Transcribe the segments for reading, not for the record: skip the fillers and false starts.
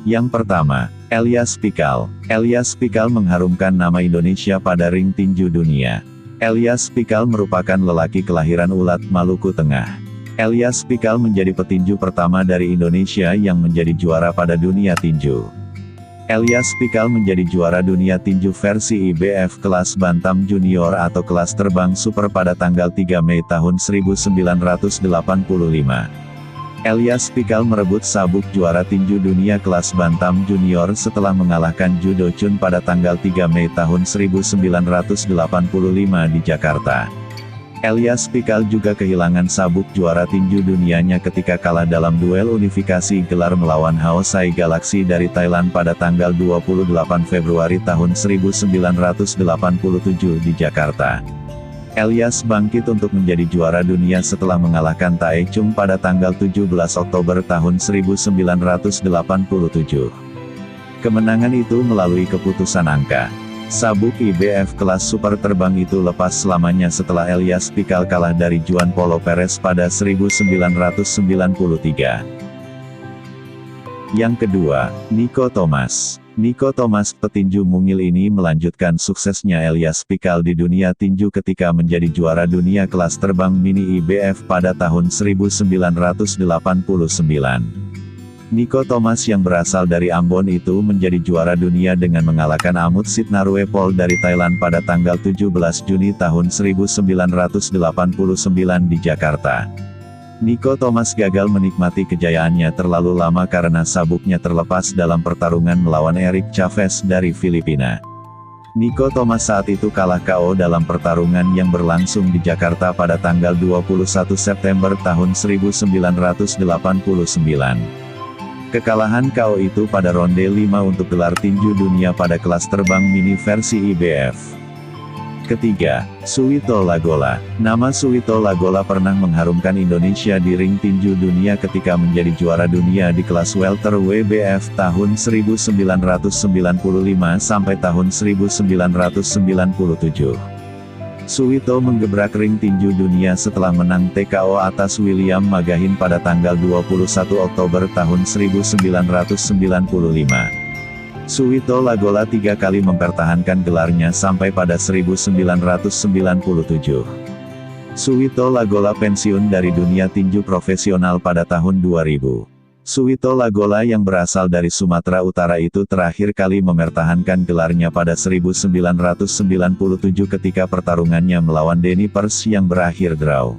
Yang pertama, Elias Pikal. Elias Pikal mengharumkan nama Indonesia pada ring tinju dunia. Elias Pikal merupakan lelaki kelahiran Ulat, Maluku Tengah. Elias Pikal menjadi petinju pertama dari Indonesia yang menjadi juara pada dunia tinju. Elias Pikal menjadi juara dunia tinju versi IBF kelas bantam junior atau kelas terbang super pada tanggal 3 Mei tahun 1985. Elias Pikal merebut sabuk juara tinju dunia kelas bantam junior setelah mengalahkan Ju Do Chun pada tanggal 3 Mei tahun 1985 di Jakarta. Elias Pikal juga kehilangan sabuk juara tinju dunianya ketika kalah dalam duel unifikasi gelar melawan Hao Sai Galaxy dari Thailand pada tanggal 28 Februari tahun 1987 di Jakarta. Elias bangkit untuk menjadi juara dunia setelah mengalahkan Tae Chung pada tanggal 17 Oktober tahun 1987. Kemenangan itu melalui keputusan angka. Sabuk IBF kelas super terbang itu lepas selamanya setelah Elias Pikal kalah dari Juan Polo Perez pada 1993. Yang kedua, Nico Thomas. Nico Thomas, petinju mungil ini melanjutkan suksesnya Elias Pikal di dunia tinju ketika menjadi juara dunia kelas terbang mini IBF pada tahun 1989. Nico Thomas yang berasal dari Ambon itu menjadi juara dunia dengan mengalahkan Amut Sitnarwepol dari Thailand pada tanggal 17 Juni tahun 1989 di Jakarta. Nico Thomas gagal menikmati kejayaannya terlalu lama karena sabuknya terlepas dalam pertarungan melawan Eric Chavez dari Filipina. Nico Thomas saat itu kalah KO dalam pertarungan yang berlangsung di Jakarta pada tanggal 21 September tahun 1989. Kekalahan KO itu pada ronde 5 untuk gelar tinju dunia pada kelas terbang mini versi IBF. Ketiga, Suwito Lagola. Nama Suwito Lagola pernah mengharumkan Indonesia di ring tinju dunia ketika menjadi juara dunia di kelas welter WBF tahun 1995 sampai tahun 1997. Suwito menggebrak ring tinju dunia setelah menang TKO atas William Magahin pada tanggal 21 Oktober tahun 1995. Suwito Lagola 3 kali mempertahankan gelarnya sampai pada 1997. Suwito Lagola pensiun dari dunia tinju profesional pada tahun 2000. Suwito Lagola yang berasal dari Sumatera Utara itu terakhir kali mempertahankan gelarnya pada 1997 ketika pertarungannya melawan Denny Pers yang berakhir draw.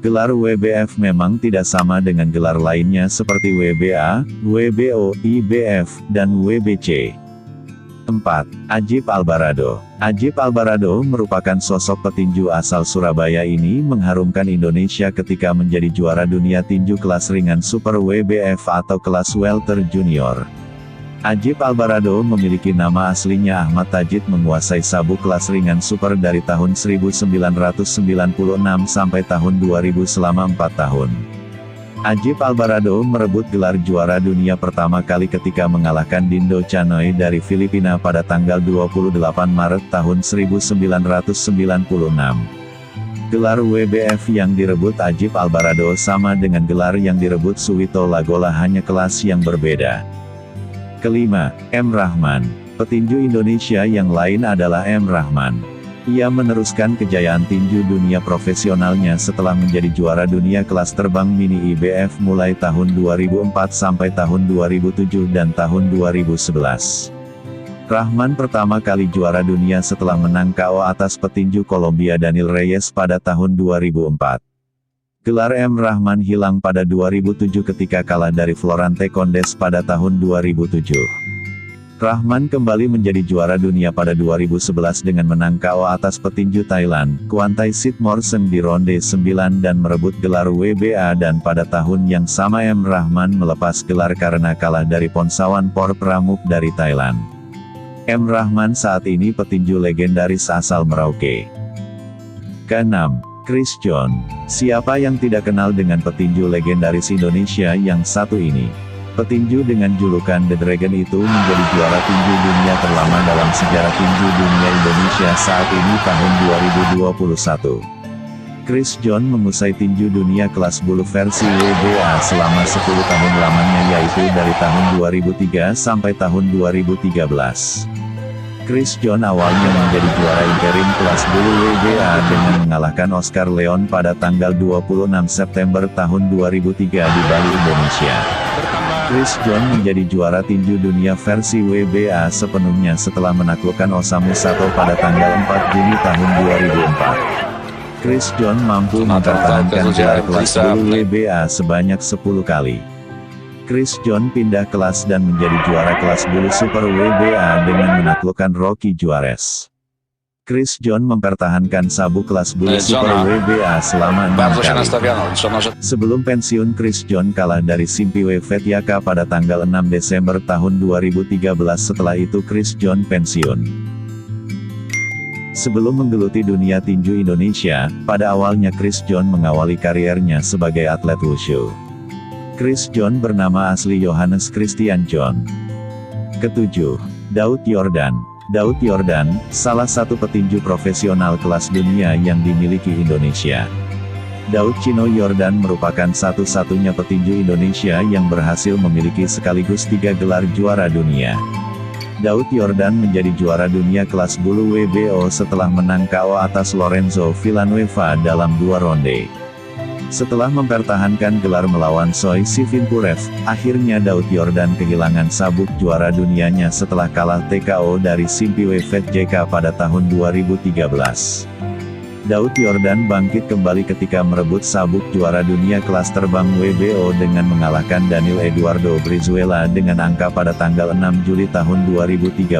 Gelar WBF memang tidak sama dengan gelar lainnya seperti WBA, WBO, IBF, dan WBC. 4. Ajib Albarado. Ajib Albarado merupakan sosok petinju asal Surabaya ini mengharumkan Indonesia ketika menjadi juara dunia tinju kelas ringan super WBF atau kelas welter junior. Ajib Albarado memiliki nama aslinya Ahmad Tajid, menguasai sabuk kelas ringan super dari tahun 1996 sampai tahun 2000 selama 4 tahun. Ajib Albarado merebut gelar juara dunia pertama kali ketika mengalahkan Dindo Chanoy dari Filipina pada tanggal 28 Maret tahun 1996. Gelar WBF yang direbut Ajib Albarado sama dengan gelar yang direbut Suwito Lagola, hanya kelas yang berbeda. Kelima, M. Rahman. Petinju Indonesia yang lain adalah M. Rahman. Ia meneruskan kejayaan tinju dunia profesionalnya setelah menjadi juara dunia kelas terbang mini IBF mulai tahun 2004 sampai tahun 2007 dan tahun 2011. Rahman pertama kali juara dunia setelah menang KO atas petinju Kolombia Daniel Reyes pada tahun 2004. Gelar M. Rahman hilang pada 2007 ketika kalah dari Florante Condes pada tahun 2007. Rahman kembali menjadi juara dunia pada 2011 dengan menang KO atas petinju Thailand, Kwantai Sitmorsen di ronde 9 dan merebut gelar WBA, dan pada tahun yang sama M. Rahman melepas gelar karena kalah dari Ponsawan Por Pramuk dari Thailand. M. Rahman saat ini petinju legendaris asal Merauke. Keenam, Chris John. Siapa yang tidak kenal dengan petinju legendaris Indonesia yang satu ini? Petinju dengan julukan The Dragon itu menjadi juara tinju dunia terlama dalam sejarah tinju dunia Indonesia saat ini tahun 2021. Chris John mengusai tinju dunia kelas bulu versi WBA selama 10 tahun lamanya, yaitu dari tahun 2003 sampai tahun 2013. Chris John awalnya menjadi juara interim kelas bulu WBA dengan mengalahkan Oscar Leon pada tanggal 26 September tahun 2003 di Bali, Indonesia. Chris John menjadi juara tinju dunia versi WBA sepenuhnya setelah menaklukkan Osamu Sato pada tanggal 4 Juni tahun 2004. Chris John mampu mempertahankan gelar kelas bulu WBA sebanyak 10 kali. Chris John pindah kelas dan menjadi juara kelas bulu super WBA dengan menaklukkan Rocky Juarez. Chris John mempertahankan sabuk kelas bulu super WBA selama 6 kali. Sebelum pensiun, Chris John kalah dari Simpiwe Fetiaka pada tanggal 6 Desember tahun 2013. Setelah itu Chris John pensiun. Sebelum menggeluti dunia tinju Indonesia, pada awalnya Chris John mengawali kariernya sebagai atlet wushu. Chris John bernama asli Johannes Christian John. Ketujuh, Daud Yordan. Daud Yordan, salah satu petinju profesional kelas dunia yang dimiliki Indonesia. Daud Chino Yordan merupakan satu-satunya petinju Indonesia yang berhasil memiliki sekaligus 3 gelar juara dunia. Daud Yordan menjadi juara dunia kelas bulu WBO setelah menang KO atas Lorenzo Villanueva dalam 2 ronde. Setelah mempertahankan gelar melawan Choi Sivinpurev, akhirnya Daud Yordan kehilangan sabuk juara dunianya setelah kalah TKO dari Simpiwe Fetiaka pada tahun 2013. Daud Yordan bangkit kembali ketika merebut sabuk juara dunia kelas terbang WBO dengan mengalahkan Daniel Eduardo Brizuela dengan angka pada tanggal 6 Juli tahun 2013.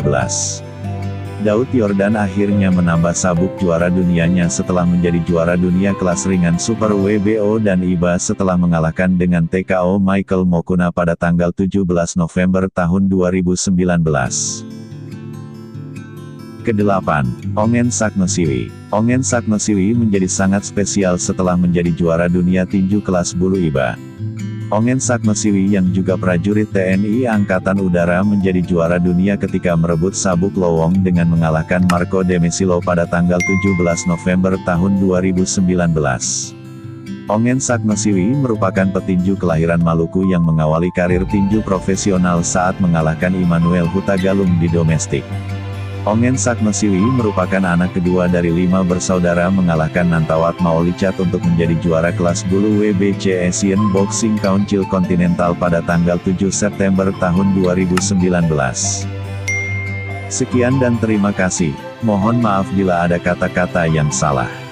Daud Yordan akhirnya menambah sabuk juara dunianya setelah menjadi juara dunia kelas ringan super WBO dan IBA setelah mengalahkan dengan TKO Michael Mokuna pada tanggal 17 November tahun 2019. Kedelapan, Ongen Saknosiwi. Ongen Saknosiwi menjadi sangat spesial setelah menjadi juara dunia tinju kelas bulu IBA. Ongen Saknosiwi yang juga prajurit TNI Angkatan Udara menjadi juara dunia ketika merebut sabuk lowong dengan mengalahkan Marco Demesilo pada tanggal 17 November tahun 2019. Ongen Saknosiwi merupakan petinju kelahiran Maluku yang mengawali karir tinju profesional saat mengalahkan Immanuel Hutagalung di domestik. Ongen Saknosiwi merupakan anak kedua dari 5 bersaudara mengalahkan Nantawat Maolicat untuk menjadi juara kelas bulu WBC Asian Boxing Council Continental pada tanggal 7 September tahun 2019. Sekian dan terima kasih. Mohon maaf bila ada kata-kata yang salah.